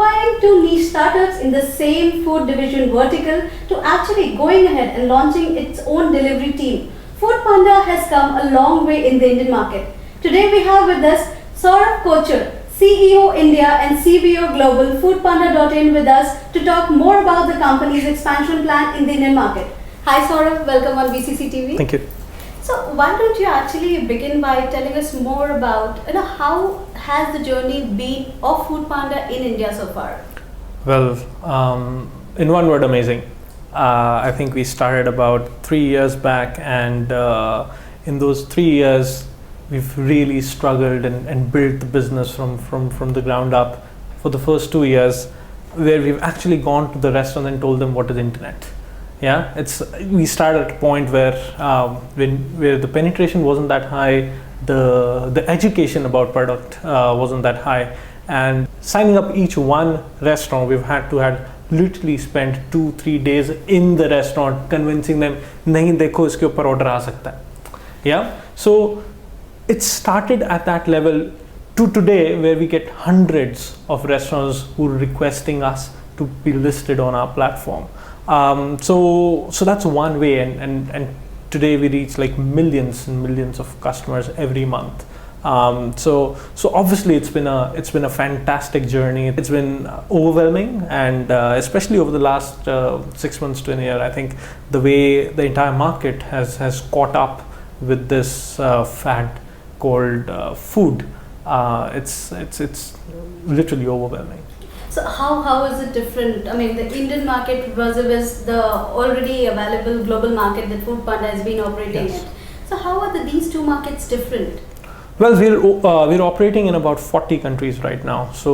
acquiring two niche startups in the same food division vertical to actually going ahead and launching its own delivery team, Foodpanda has come a long way in the Indian market. Today we have with us Saurabh Kochhar, CEO India and CBO Global Foodpanda.in with us to talk more about the company's expansion plan in the Indian market. Hi Saurabh, welcome on BCC TV. Thank you. So why don't you actually begin by telling us more about how has the journey been of Foodpanda in India so far? Well, in one word, amazing. I think we started about 3 years back, and in those 3 years, we've really struggled and built the business from the ground up. For the first 2 years, where we've actually gone to the restaurant and told them what is internet. Yeah, we started at a point where where the penetration wasn't that high, the education about product wasn't that high, and signing up each one restaurant, we've had literally spent 2-3 days in the restaurant convincing them, nahi dekho iske upar order aa sakta hai. Yeah, so it started at that level to today, where we get hundreds of restaurants who are requesting us to be listed on our platform. So that's one way, and today we reach like millions and millions of customers every month. So obviously it's been a fantastic journey. It's been overwhelming, and especially over the last 6 months to a year, I think the way the entire market has caught up with this fad called food, it's literally overwhelming. So how is it different? I mean, the Indian market versus the already available global market that Foodpanda has been operating in. So how are these two markets different? Well, we're operating in about 40 countries right now. So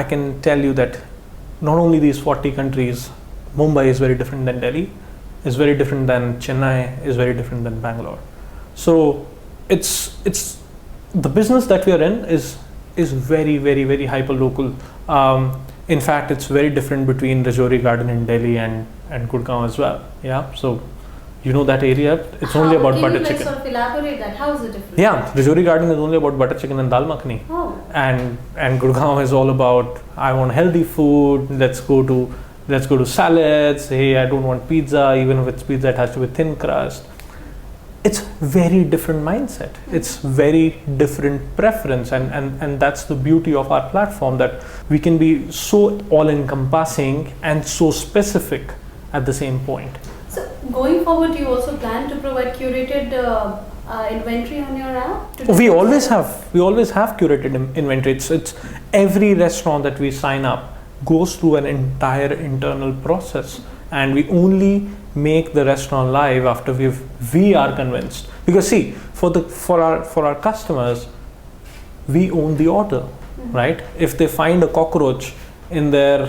I can tell you that not only these 40 countries, Mumbai is very different than Delhi, is very different than Chennai, is very different than Bangalore. So it's the business that we are in is very, very, very hyper local. In fact, it's very different between Rajouri Garden in Delhi and Gurgaon as well. Yeah, so you know that area. It's only about butter chicken. Sort of elaborate that. How is it different? Yeah, Rajouri Garden is only about butter chicken and dal makhani. Oh. And Gurgaon is all about, I want healthy food. Let's go to salads. Hey, I don't want pizza. Even if it's pizza, it has to be thin crust. It's very different mindset. It's very different preference, and that's the beauty of our platform, that we can be so all-encompassing and so specific at the same point. So going forward, you also plan to provide curated inventory on your app? We always have curated inventory. It's every restaurant that we sign up goes through an entire internal process, and we only make the restaurant live after we are convinced. Because see, for our customers, we own the order, right? If they find a cockroach in their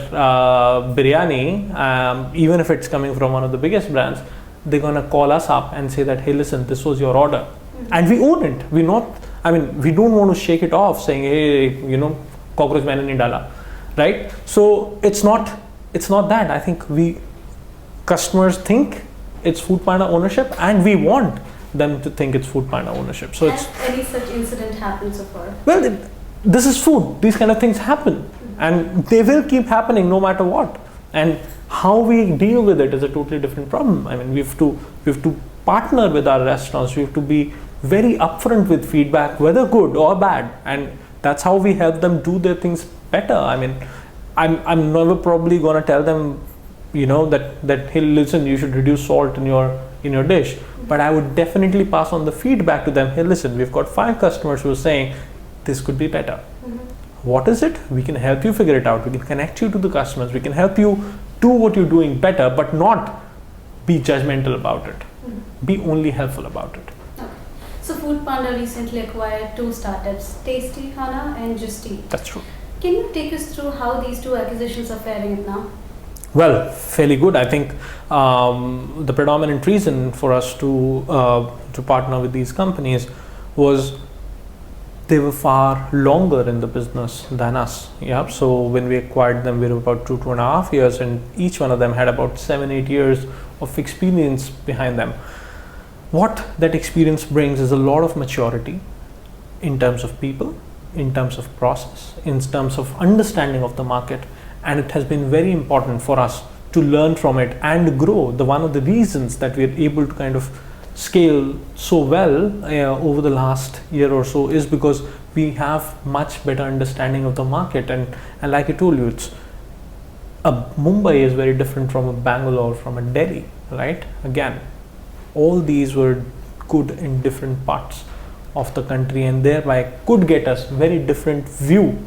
biryani, even if it's coming from one of the biggest brands, they're gonna call us up and say that, hey, listen, this was your order, and we own it. We don't want to shake it off saying, hey, cockroach maine nahi dala, right? So it's not that. I think customers think it's Foodpanda ownership, and we want them to think it's Foodpanda ownership. So has any such incident happened so far? Well, this is food. These kind of things happen, and they will keep happening no matter what. And how we deal with it is a totally different problem. I mean, we have to partner with our restaurants. We have to be very upfront with feedback, whether good or bad, and that's how we help them do their things better. I mean, I'm never probably gonna tell them, that hey, listen, you should reduce salt in your dish, but I would definitely pass on the feedback to them. Hey, listen, we've got 5 customers who are saying this could be better. What is it? We can help you figure it out. We can connect you to the customers. We can help you do what you're doing better, but not be judgmental about it. Be only helpful about it. Okay. So Foodpanda recently acquired 2 startups, Tasty Khana and Just Eat. That's true. Can you take us through how these 2 acquisitions are faring now? Well, fairly good. I think the predominant reason for us to partner with these companies was they were far longer in the business than us. Yeah. So when we acquired them, we were about 2.5 years, and each one of them had about 7-8 years of experience behind them. What that experience brings is a lot of maturity in terms of people, in terms of process, in terms of understanding of the market, and it has been very important for us to learn from it and grow. One of the reasons that we are able to kind of scale so well over the last year or so is because we have much better understanding of the market, and like I told you, it's Mumbai is very different from a Bangalore, from a Delhi, right? Again, all these were good in different parts of the country, and thereby could get us very different view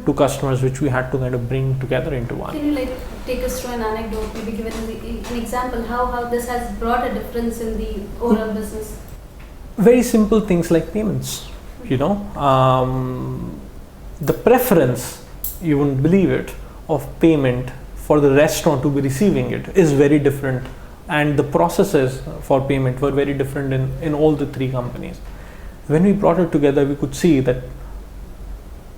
to customers, which we had to kind of bring together into one. Can you take us through an anecdote, maybe give us an example how this has brought a difference in the overall business? Very simple things like payments, the preference, you wouldn't believe it, of payment for the restaurant to be receiving it is very different, and the processes for payment were very different in all the three companies. When we brought it together, we could see that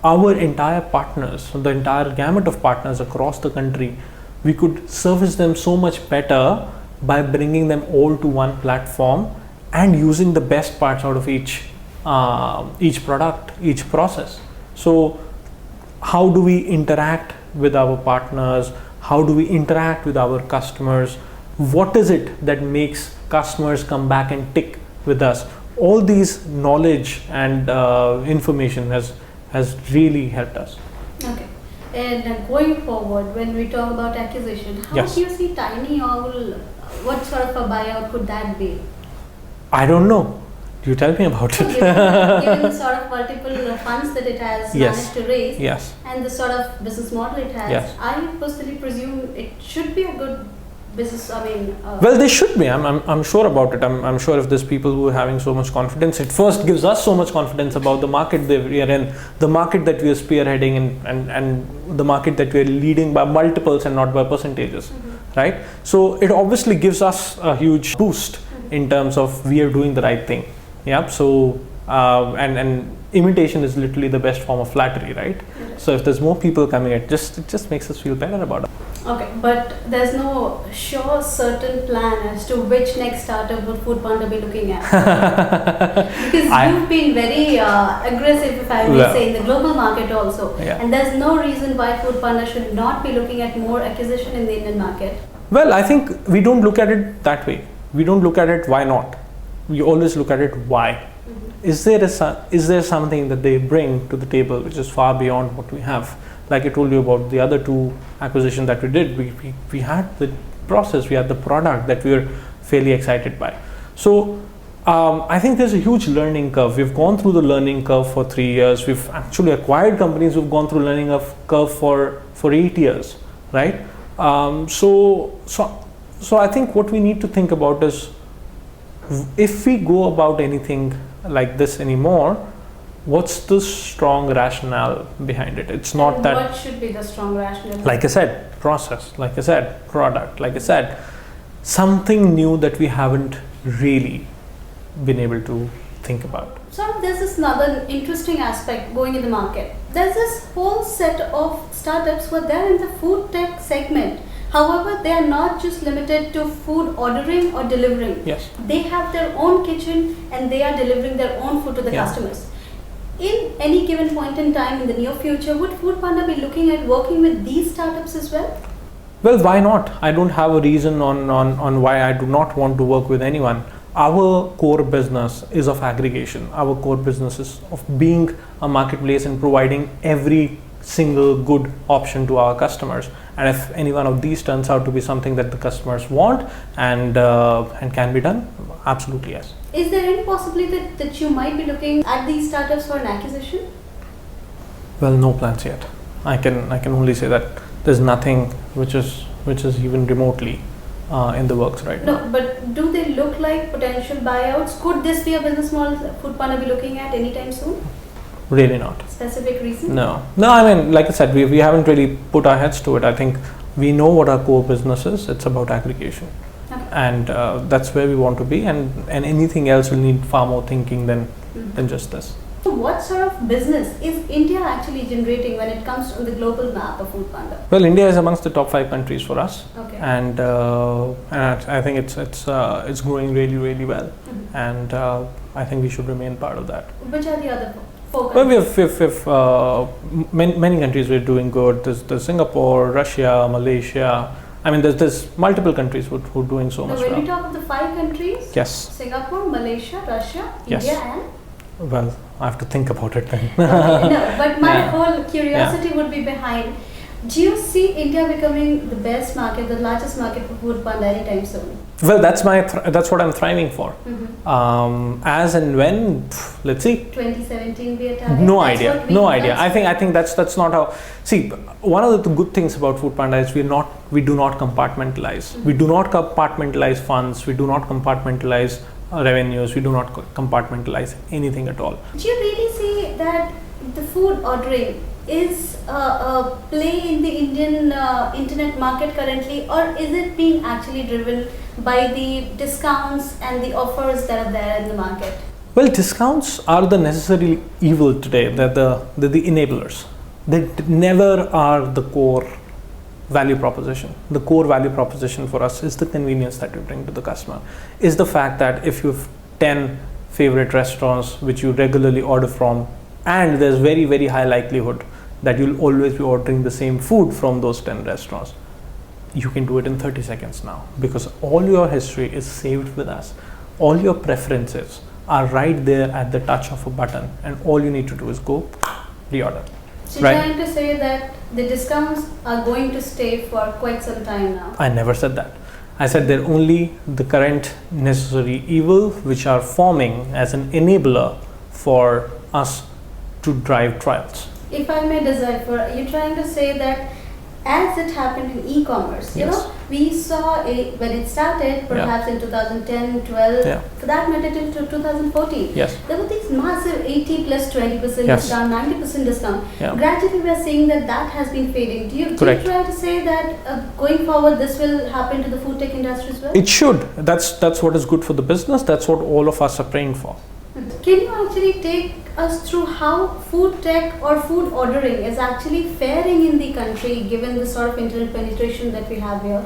our entire partners, the entire gamut of partners across the country, we could service them so much better by bringing them all to one platform and using the best parts out of each product, each process. So how do we interact with our partners? How do we interact with our customers? What is it that makes customers come back and tick with us? All these knowledge and information has really helped us. Okay. And going forward, when we talk about acquisition, how Yes. do you see Tiny Owl? What sort of a buyout could that be? I don't know. You tell me about it. Given the sort of multiple funds that it has Yes. managed to raise, Yes. and the sort of business model it has, Yes. I personally presume it should be a good business. Well, they should be. I'm sure about it. I'm sure if there's people who are having so much confidence, it first gives us so much confidence about the market that we are in, the market that we are spearheading, and the market that we are leading by multiples and not by percentages, right? So it obviously gives us a huge boost in terms of we are doing the right thing. Yeah. So and imitation is literally the best form of flattery, right? So if there's more people coming, it just makes us feel better about it. Okay, but there's no sure certain plan as to which next startup would Foodpanda be looking at. Because you've been very aggressive, if I may say, in the global market also. Yeah. And there's no reason why Foodpanda should not be looking at more acquisition in the Indian market. Well, I think we don't look at it that way. We don't look at it why not. We always look at it why. Is there something that they bring to the table which is far beyond what we have? Like I told you about the other two acquisitions that we did, we had the process, we had the product that we were fairly excited by. So I think there's a huge learning curve. We've gone through the learning curve for 3 years. We've actually acquired companies who've gone through learning curve for 8 years, right? So I think what we need to think about is, if we go about anything like this anymore, what's the strong rationale behind it? It's not And that. What should be the strong rationale? Like I said, process. Like I said, product. Like I said, something new that we haven't really been able to think about. So there's this another interesting aspect going in the market. There's this whole set of startups who are there in the food tech segment. However, they are not just limited to food ordering or delivering. Yes. They have their own kitchen and they are delivering their own food to the customers. In any given point in time in the near future, would Foodpanda be looking at working with these startups as well? Well, why not? I don't have a reason on why I do not want to work with anyone. Our core business is of aggregation. Our core business is of being a marketplace and providing every single good option to our customers. And if any one of these turns out to be something that the customers want and can be done, absolutely yes. Is there any possibility that you might be looking at these startups for an acquisition? Well, no plans yet. I can only say that there's nothing which is even remotely in the works right now. No, but do they look like potential buyouts? Could this be a business model that Foodpanda be looking at anytime soon? Really not. Specific reason? No. I mean, like I said, we haven't really put our heads to it. I think we know what our core business is. It's about aggregation. Okay. And that's where we want to be. And anything else will need far more thinking than just this. So what sort of business is India actually generating when it comes on the global map of Foodpanda? Well, India is amongst the top 5 countries for us. Okay. And I think it's growing really, really well. And I think we should remain part of that. Which are the other Well, many countries we're doing good. There's Singapore, Russia, Malaysia. I mean, there's multiple countries who are doing so much when well. we talk of the 5 countries, Yes. Singapore, Malaysia, Russia, Yes. India and? Well, I have to think about it then. Okay, no, but my Yeah. whole curiosity would be behind, do you see India becoming the best market, the largest market for Foodpanda anytime soon? Well, that's what I'm thriving for. As and when, let's see. 2017 we are targeting? No That's idea. what we- No idea. I think that's not how. See, one of the good things about Foodpanda is we do not compartmentalize. We do not compartmentalize funds. We do not compartmentalize revenues. We do not compartmentalize anything at all. Do you really see that the food ordering is a play in the Indian internet market currently, or is it being actually driven by the discounts and the offers that are there in the market? Well, discounts are the necessary evil today. They're the enablers. They never are the core value proposition. The core value proposition for us is the convenience that we bring to the customer. Is the fact that if you have 10 favorite restaurants which you regularly order from, and there's very, very high likelihood that you'll always be ordering the same food from those 10 restaurants, you can do it in 30 seconds now, because all your history is saved with us. All your preferences are right there at the touch of a button, and all you need to do is go reorder. So you're Right. trying to say that the discounts are going to stay for quite some time now? I never said that. I said they're only the current necessary evil which are forming as an enabler for us to drive trials. If I may decipher, you're trying to say that as it happened in e-commerce, you Yes. know, we saw when it started, perhaps in 2010, 12, Yeah. for that matter till 2014. Yes. There were these massive 80 plus 20% Yes. discount, 90% discount. Yeah. Gradually we are seeing that has been fading. Do you Correct. try to say that going forward this will happen to the food tech industry as well? It should. That's what is good for the business. That's what all of us are praying for. Can you actually take us through how food tech or food ordering is actually faring in the country given the sort of internet penetration that we have here?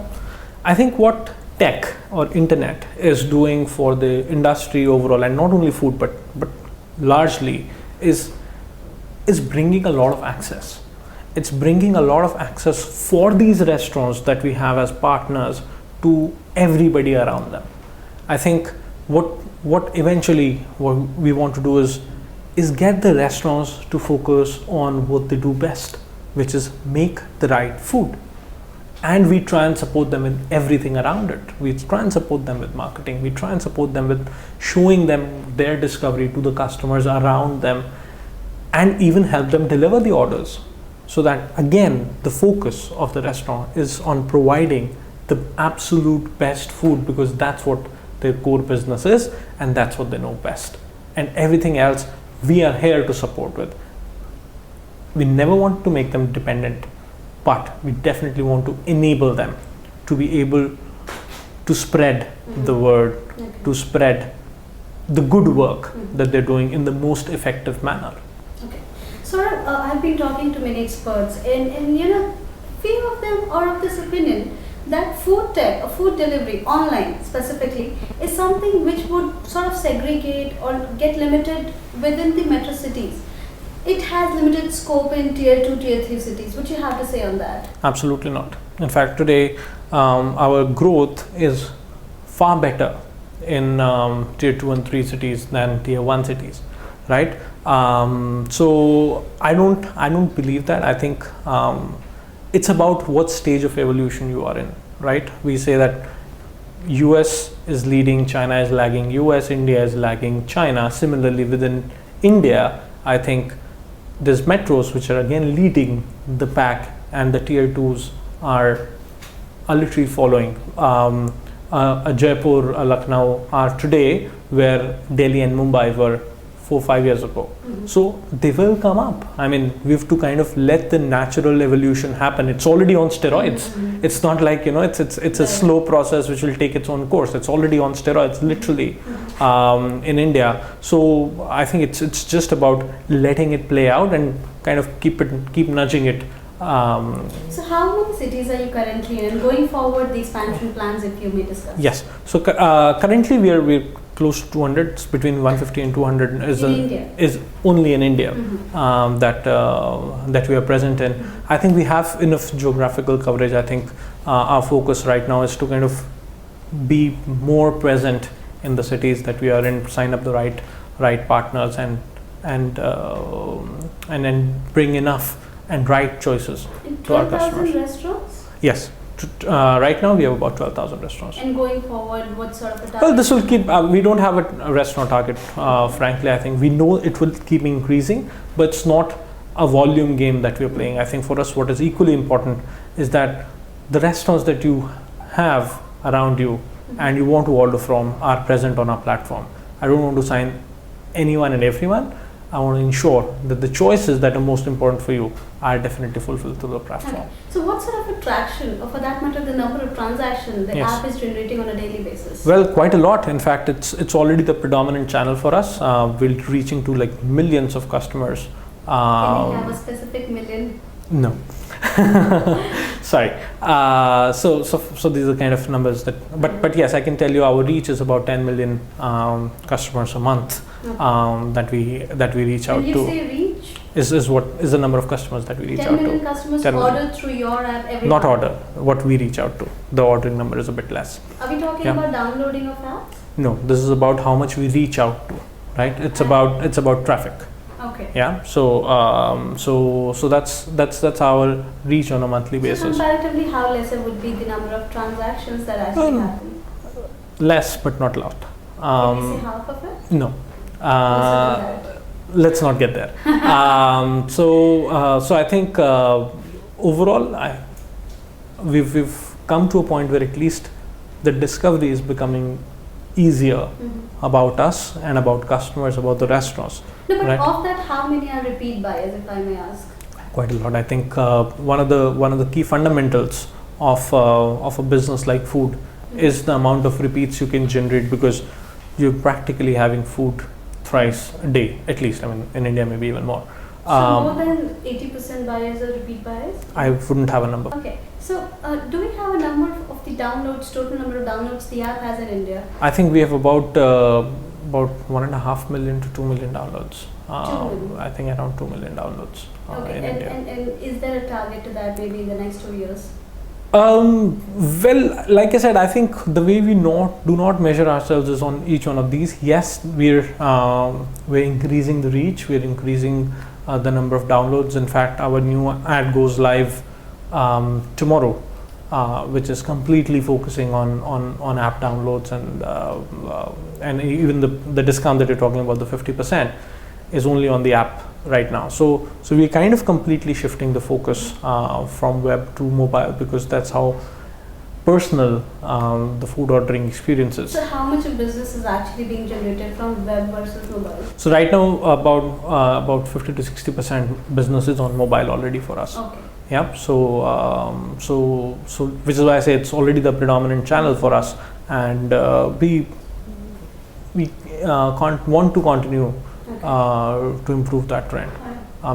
I think what tech or internet is doing for the industry overall, and not only food but largely, is bringing a lot of access. It's bringing a lot of access for these restaurants that we have as partners to everybody around them. I think what eventually what we want to do is get the restaurants to focus on what they do best, which is make the right food. And we try and support them in everything around it. We try and support them with marketing. We try and support them with showing them their discovery to the customers around them, and even help them deliver the orders. So that again, the focus of the restaurant is on providing the absolute best food, because that's what their core business is, and that's what they know best. And everything else we are here to support with. We never want to make them dependent, but we definitely want to enable them to be able to spread the word, to spread the good work that they're doing in the most effective manner. Okay. So I've been talking to many experts, and you know, few of them are of this opinion that food tech or food delivery online specifically is something which would sort of segregate or get limited within the metro cities. It has limited scope in tier 2, tier 3 cities. What do you have to say on that? Absolutely not. In fact, today our growth is far better in tier 2 and 3 cities than tier 1 cities, right? So I don't believe that. I think it's about what stage of evolution you are in, right? We say that US is leading, China is lagging, US, India is lagging, China. Similarly, within India, I think there's metros which are again leading the pack, and the tier 2s are literally following. A Jaipur, a Lucknow are today where Delhi and Mumbai were 4-5 years ago. So they will come up. I mean, we have to kind of let the natural evolution happen. It's already on steroids. It's not like, you know, it's a slow process which will take its own course. It's already on steroids, literally, in India. So I think it's just about letting it play out and kind of keep nudging it. So how many cities are you currently in, and going forward the expansion plans, if you may discuss? Yes. So currently we're close to 200, it's between 150 and 200 India. is only in India that we are present in. I think we have enough geographical coverage. I think our focus right now is to kind of be more present in the cities that we are in, sign up the right partners, and then bring enough and right choices to our customers. 12,000 restaurants? Yes. Right now we have about 12,000 restaurants. And going forward, what sort of a target? Well, this will keep, we don't have a restaurant target, frankly. I think we know it will keep increasing, but it's not a volume game that we're playing. I think for us, what is equally important is that the restaurants that you have around you and you want to order from are present on our platform. I don't want to sign anyone and everyone. I want to ensure that the choices that are most important for you are definitely fulfilled through the platform. Okay. So what sort of attraction, or for that matter, the number of transactions the app is generating on a daily basis? Well, quite a lot. In fact, it's already the predominant channel for us. We're reaching to like millions of customers. Can you have a specific million? No. Sorry. So these are kind of numbers that, but yes, I can tell you our reach is about 10 million customers a month that we reach out to. When you say reach? Is the number of customers that we reach out to. 10 million customers order through your app every Not month? order, what we reach out to. The ordering number is a bit less. Are we talking about downloading of apps? No, this is about how much we reach out to, right? It's about traffic. Okay. Yeah. So that's our reach on a monthly basis. So comparatively, how lesser would be the number of transactions that actually happen? Less, but not a lot. Can you say half of it? No. Let's not get there. So I think overall, we've come to a point where at least the discovery is becoming easier about us and about customers, about the restaurants. No, but right? of that, how many are repeat buyers, if I may ask? Quite a lot. I think one of the key fundamentals of a business like food is the amount of repeats you can generate, because you're practically having food thrice a day, at least. I mean, in India, maybe even more. So more than 80% buyers are repeat buyers? I wouldn't have a number. Okay. So do we have a number of the downloads, total number of downloads the app has in India? I think we have about 1.5 million to 2 million downloads. 2 million. I think around 2 million downloads in India. And is there a target to that maybe in the next 2 years? Well, like I said, I think the way we do not measure ourselves is on each one of these. Yes, we're increasing the reach, we're increasing the number of downloads. In fact, our new ad goes live tomorrow, which is completely focusing on app downloads, and even the discount that you're talking about, the 50%, is only on the app right now. So we're kind of completely shifting the focus from web to mobile, because that's how personal the food ordering experience is. So how much of business is actually being generated from web versus mobile? So right now about 50 to 60% business is on mobile already for us. Okay. Yeah. So which is why I say it's already the predominant channel for us, and we want to continue to improve that trend,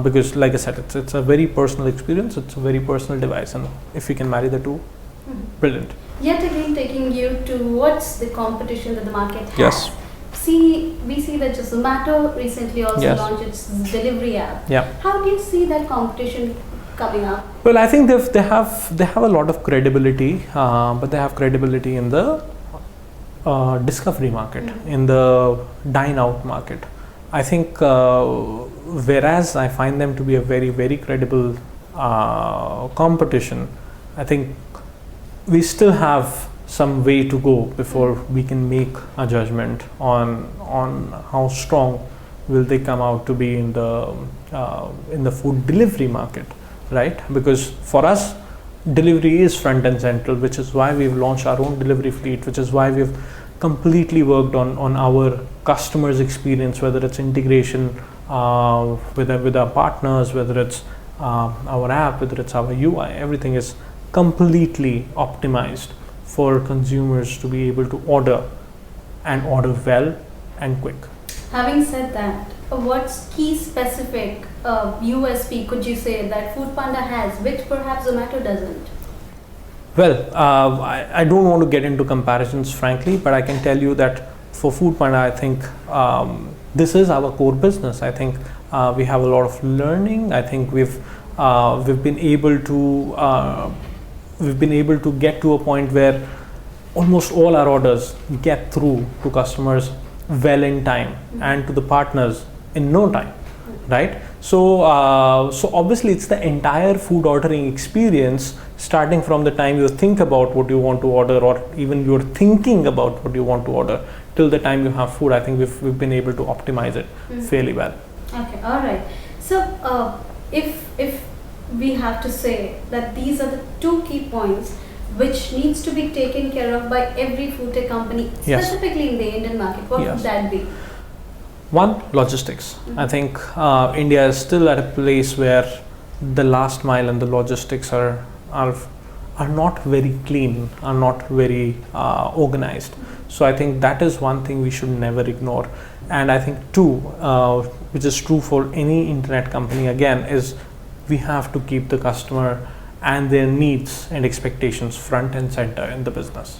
because like I said, it's a very personal experience, it's a very personal device, and if we can marry the two, brilliant. Yet again, taking you towards the competition that the market has. Yes. We see that Zomato recently also Yes. launched its delivery app. Yeah. How do you see that competition coming up? Well, I think they have a lot of credibility, but they have credibility in the discovery market, in the dine out market. I think whereas I find them to be a very, very credible competition, I think we still have some way to go before we can make a judgment on how strong will they come out to be in the food delivery market, right? Because for us, delivery is front and central, which is why we've launched our own delivery fleet, which is why we've completely worked on our customers' experience, whether it's integration with our partners, whether it's our app, whether it's our UI. Everything is completely optimized for consumers to be able to order, and order well and quick. Having said that, what's key specific USP could you say that Foodpanda has, which perhaps Zomato doesn't? Well, I don't want to get into comparisons, frankly, but I can tell you that for Foodpanda, I think this is our core business. I think we have a lot of learning. I think we've been able to get to a point where almost all our orders get through to customers well in time and to the partners in no time, right? So obviously it's the entire food ordering experience, starting from the time you think about what you want to order, or even you're thinking about what you want to order, till the time you have food. I think we've been able to optimize it fairly well. Okay, all right. So if we have to say that these are the two key points which needs to be taken care of by every food tech company, specifically in the Indian market, what would that be? One, logistics. I think India is still at a place where the last mile and the logistics are not very clean, are not very organized. So I think that is one thing we should never ignore. And I think two, which is true for any internet company again, is we have to keep the customer and their needs and expectations front and center in the business.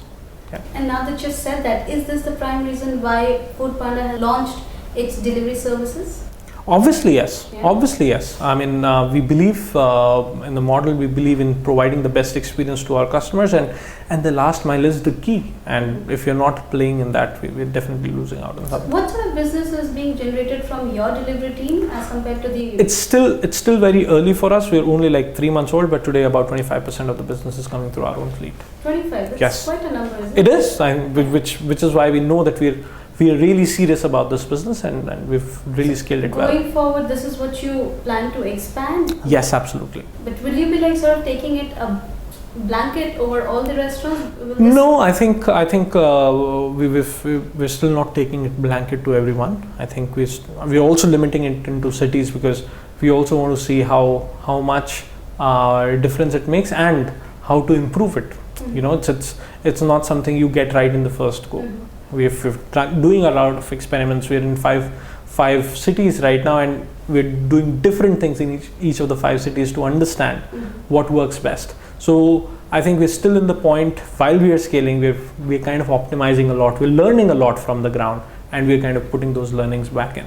Yeah. And now that you said that, is this the prime reason why Foodpanda has launched its delivery services? Obviously yes. Obviously yes. I mean, we believe in the model. We believe in providing the best experience to our customers, and the last mile is the key. And if you're not playing in that, we're definitely losing out on something. What sort of business is being generated from your delivery team as compared to the? It's still very early for us. We're only like 3 months old, but today about 25% of the business is coming through our own fleet. 25. That's quite a number, isn't it? It is, which is why we know that we are really serious about this business, and we've really scaled it well. Going forward, this is what you plan to expand? Yes, absolutely. But will you be like sort of taking it a blanket over all the restaurants? No, I think we're still not taking it blanket to everyone. I think we're also limiting it into cities, because we also want to see how much difference it makes and how to improve it. You know, it's not something you get right in the first go. We're doing a lot of experiments. We're in five cities right now, and we're doing different things in each of the 5 cities to understand what works best. So I think we're still in the point, while we are scaling, we're kind of optimizing a lot. We're learning a lot from the ground, and we're kind of putting those learnings back in.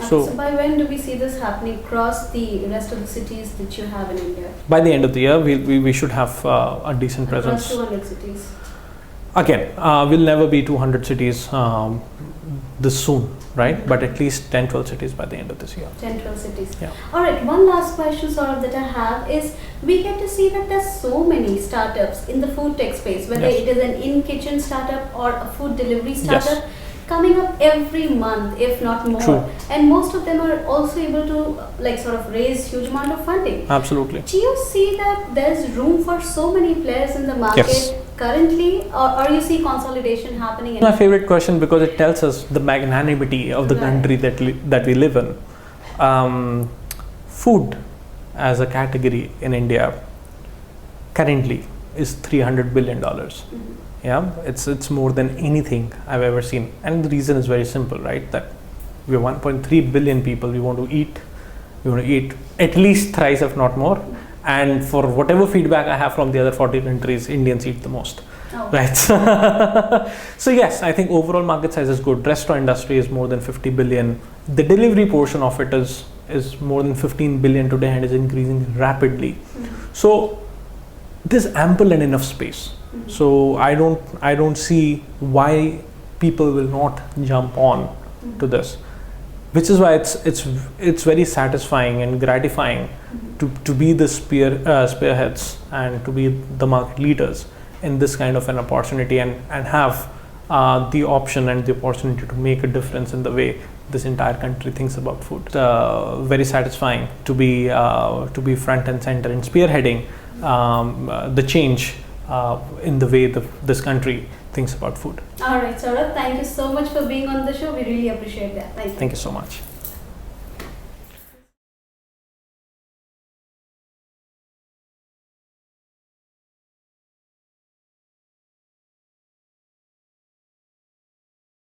So by when do we see this happening across the rest of the cities that you have in India? By the end of the year, we should have a decent presence. Across 200 cities. Again, we'll never be 200 cities this soon, right? But at least 10-12 cities by the end of this year. 10-12 cities. Yeah. All right. One last question, Saurabh, that I have is, we get to see that there's so many startups in the food tech space, whether it is an in-kitchen startup or a food delivery startup, coming up every month, if not more. True. And most of them are also able to like sort of raise huge amount of funding. Absolutely. Do you see that there's room for so many players in the market currently, or you see consolidation happening? My favorite question, because it tells us the magnanimity of the country that we live in. Food as a category in India currently is $300 billion. Yeah, it's more than anything I've ever seen, and the reason is very simple, right? That we're 1.3 billion people. We want to eat at least thrice, if not more. And for whatever feedback I have from the other 40 countries, Indians eat the most, right? So yes, I think overall market size is good. Restaurant industry is more than 50 billion. The delivery portion of it is more than 15 billion today, and is increasing rapidly. So there's ample and enough space. So I don't see why people will not jump on to this, which is why it's very satisfying and gratifying to be the spearheads and to be the market leaders in this kind of an opportunity, and have the option and the opportunity to make a difference in the way this entire country thinks about food. Very satisfying to be front and center and spearheading the change in the way this country thinks about food. All right, Saurabh, thank you so much for being on the show. We really appreciate that. Thank you. Thank you so much.